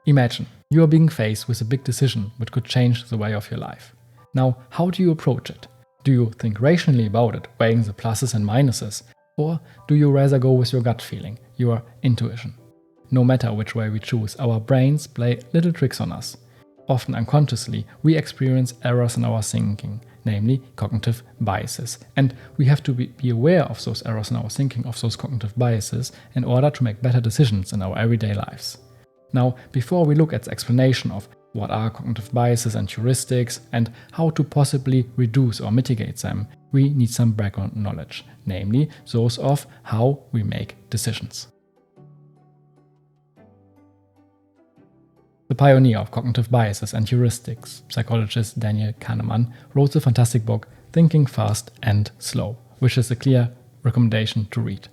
Imagine you are being faced with a big decision which could change the way of your life. Now, how do you approach it? Do you think rationally about it, weighing the pluses and minuses? Or do you rather go with your gut feeling, your intuition? No matter which way we choose, our brains play little tricks on us. Often unconsciously, we experience errors in our thinking, namely cognitive biases. And we have to be aware of those errors in our thinking, of those cognitive biases, in order to make better decisions in our everyday lives. Now, before we look at the explanation of what are cognitive biases and heuristics and how to possibly reduce or mitigate them, we need some background knowledge, namely those of how we make decisions. The pioneer of cognitive biases and heuristics, psychologist Daniel Kahneman, wrote the fantastic book Thinking Fast and Slow, which is a clear recommendation to read.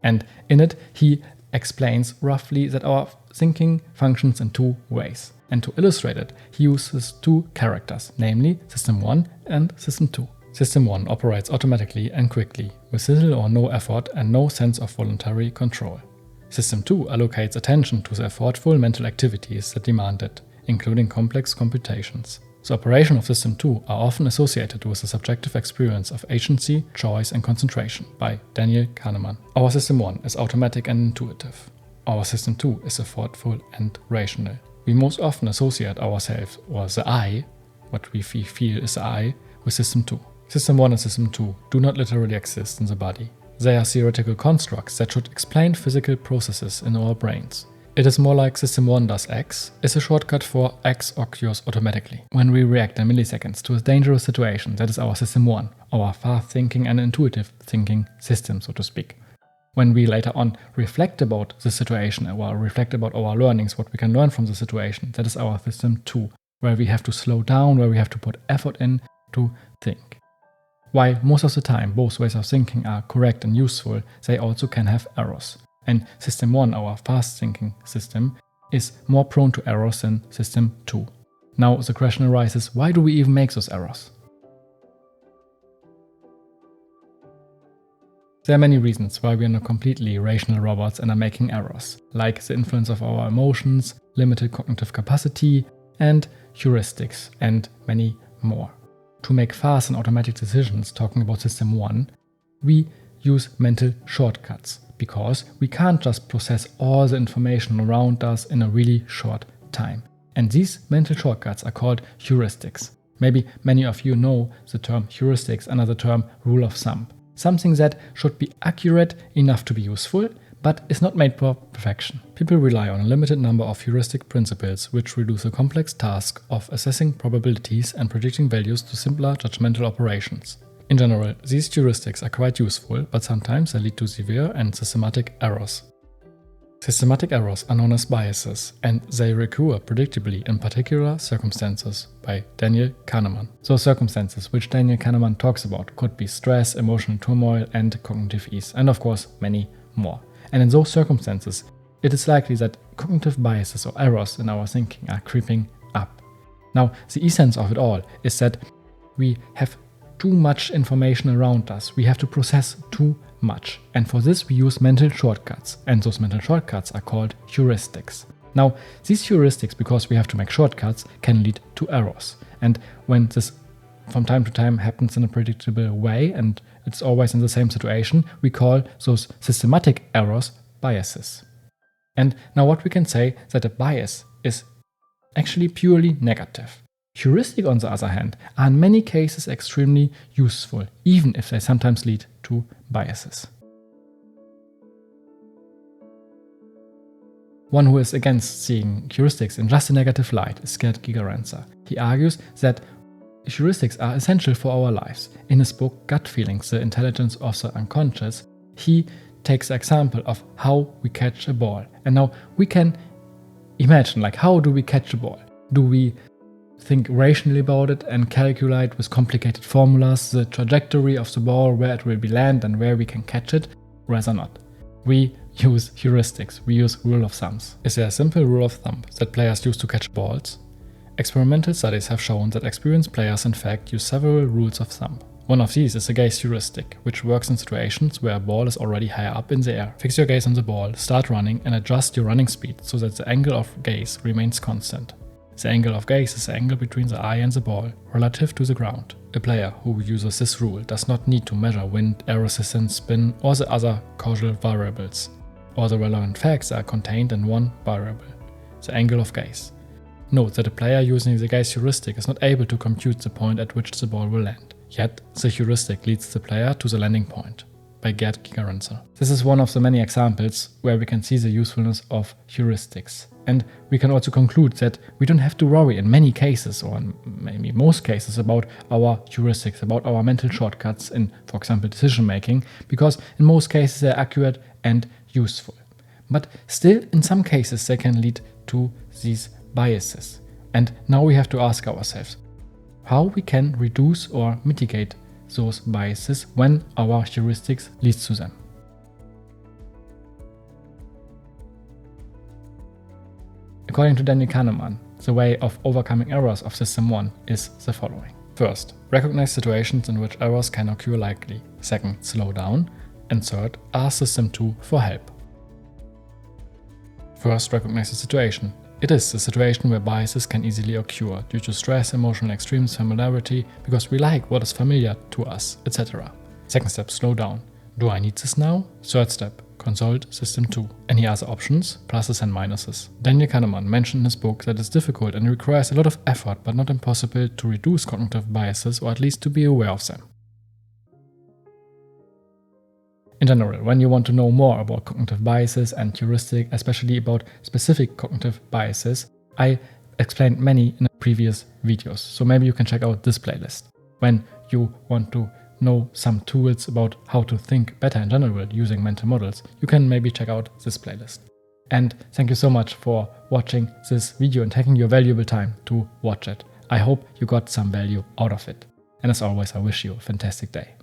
And in it, he explains roughly that our thinking functions in two ways. And to illustrate it, he uses two characters, namely System 1 and System 2. System 1 operates automatically and quickly, with little or no effort and no sense of voluntary control. System 2 allocates attention to the effortful mental activities that demand it, including complex computations. The operation of System 2 are often associated with the subjective experience of agency, choice and concentration by Daniel Kahneman. Our System 1 is automatic and intuitive. Our System 2 is effortful and rational. We most often associate ourselves, or the I, what we feel is the I, with System 2. System 1 and System 2 do not literally exist in the body. They are theoretical constructs that should explain physical processes in our brains. It is more like System 1 does X, is a shortcut for X occurs automatically. When we react in milliseconds to a dangerous situation, that is our System 1, our fast-thinking and intuitive thinking system, so to speak. When we later on reflect about the situation or reflect about our learnings, what we can learn from the situation, that is our System 2, where we have to slow down, where we have to put effort in to think. While most of the time both ways of thinking are correct and useful, they also can have errors. And System 1, our fast thinking system, is more prone to errors than System 2. Now the question arises, why do we even make those errors? There are many reasons why we are not completely rational robots and are making errors, like the influence of our emotions, limited cognitive capacity, and heuristics, and many more. To make fast and automatic decisions, talking about System 1, we use mental shortcuts, because we can't just process all the information around us in a really short time. And these mental shortcuts are called heuristics. Maybe many of you know the term heuristics under the term rule of thumb. Something that should be accurate enough to be useful, but is not made for perfection. People rely on a limited number of heuristic principles which reduce the complex task of assessing probabilities and predicting values to simpler judgmental operations. In general, these heuristics are quite useful, but sometimes they lead to severe and systematic errors. Systematic errors are known as biases, and they recur predictably in particular circumstances by Daniel Kahneman. Those circumstances which Daniel Kahneman talks about could be stress, emotional turmoil, and cognitive ease, and of course many more. And in those circumstances, it is likely that cognitive biases or errors in our thinking are creeping up. Now, the essence of it all is that we have too much information around us. We have to process too much. And for this we use mental shortcuts. And those mental shortcuts are called heuristics. Now, these heuristics, because we have to make shortcuts, can lead to errors. And when this from time to time happens in a predictable way, and it's always in the same situation, we call those systematic errors biases. And now what we can say that a bias is actually purely negative. Heuristic, on the other hand, are in many cases extremely useful, even if they sometimes lead to biases. One who is against seeing heuristics in just a negative light is Gerd Gigerenzer. He argues that heuristics are essential for our lives. In his book Gut Feelings, The Intelligence of the Unconscious, he takes the example of how we catch a ball. And now we can imagine, how do we catch a ball? Do we think rationally about it and calculate with complicated formulas the trajectory of the ball, where it will be land and where we can catch it? Rather not. We use heuristics, we use rule of thumbs. Is there a simple rule of thumb that players use to catch balls? Experimental studies have shown that experienced players in fact use several rules of thumb. One of these is the gaze heuristic, which works in situations where a ball is already higher up in the air. Fix your gaze on the ball, start running, and adjust your running speed so that the angle of gaze remains constant. The angle of gaze is the angle between the eye and the ball, relative to the ground. A player who uses this rule does not need to measure wind, air resistance, spin, or the other causal variables. All the relevant facts are contained in one variable, the angle of gaze. Note that a player using the gaze heuristic is not able to compute the point at which the ball will land. Yet, the heuristic leads the player to the landing point, by Gerd Gigerenzer. This is one of the many examples where we can see the usefulness of heuristics. And we can also conclude that we don't have to worry in many cases, or in maybe most cases, about our heuristics, about our mental shortcuts in, for example, decision making, because in most cases they're accurate and useful. But still, in some cases, they can lead to these biases. And now we have to ask ourselves how we can reduce or mitigate those biases when our heuristics leads to them. According to Daniel Kahneman, the way of overcoming errors of System 1 is the following. First, recognize situations in which errors can occur likely. Second, slow down. And third, ask System 2 for help. First, recognize the situation. It is the situation where biases can easily occur due to stress, emotional extremes, familiarity, because we like what is familiar to us, etc. Second step, slow down. Do I need this now? Third step, consult System 2. Any other options? Pluses and minuses. Daniel Kahneman mentioned in his book that it's difficult and requires a lot of effort but not impossible to reduce cognitive biases, or at least to be aware of them. In general, when you want to know more about cognitive biases and heuristic, especially about specific cognitive biases, I explained many in previous videos, so maybe you can check out this playlist. When you want to know some tools about how to think better in general using mental models, you can maybe check out this playlist. And thank you so much for watching this video and taking your valuable time to watch it. I hope you got some value out of it. And as always, I wish you a fantastic day.